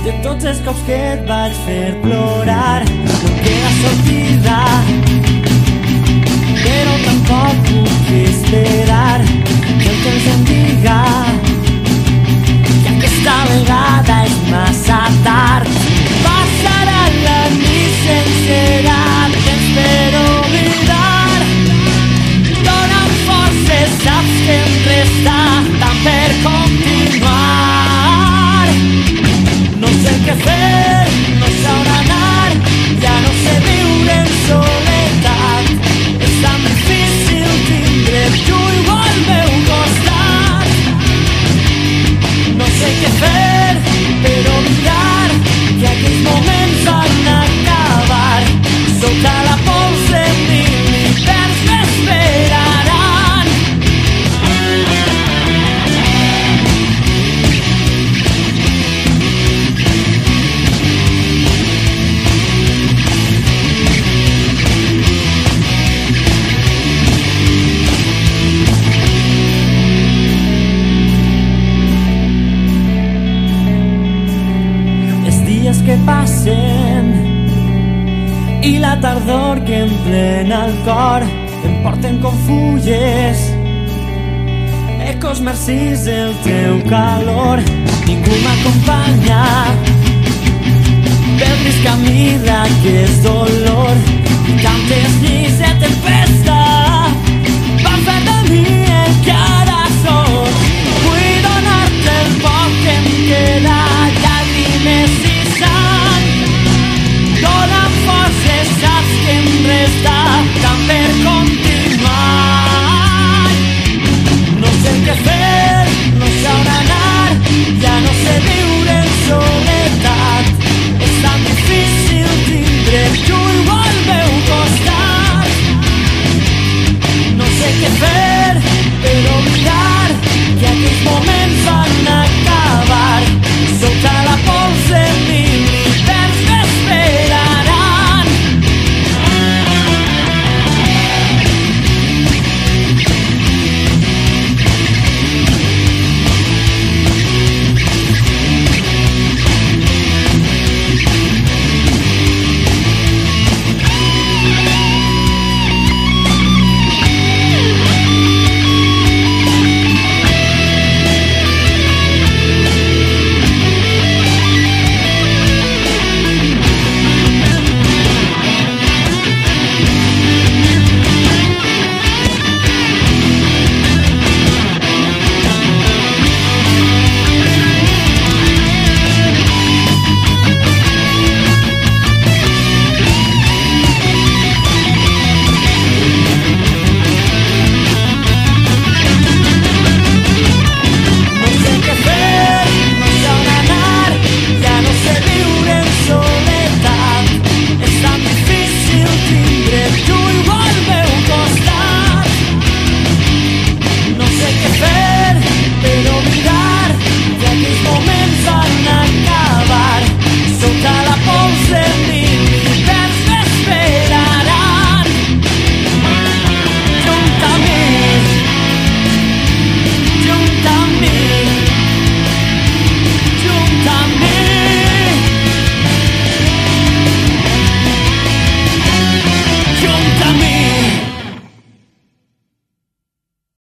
De tots els cops que et vaig fer plorar no queda sortida, però tampoc puc esperar que el temps em diga que aquesta vegada és massa tard. Passarà la nit sencera, temps per oblidar. Dona'm forces, saps que em resta tant per continuar. No sé què fer, no sé on anar, ja no sé viure en soledat. És tan difícil tindre tu al meu costat. No sé què fer per oblidar que aquells moments van acabar. Sota la pols de mil hiverns m'esperaran. Els dies que passen i la tardor que em plena el cor em porten com fulles, ecos marcís del teu calor. Ningú m'acompanya pel gris camí d'aquest dolor i tantes nits